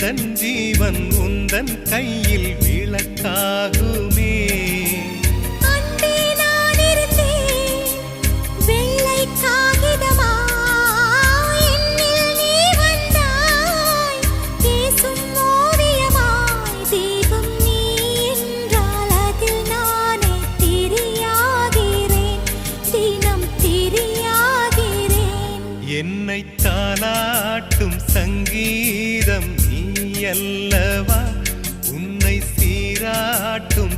எந்தன் ஜீவன் உந்தன் கையில் விளக்காகுமே. என்னை தாலாட்டும் சங்கீதம் நீ அல்லவா, உன்னை சீராட்டும்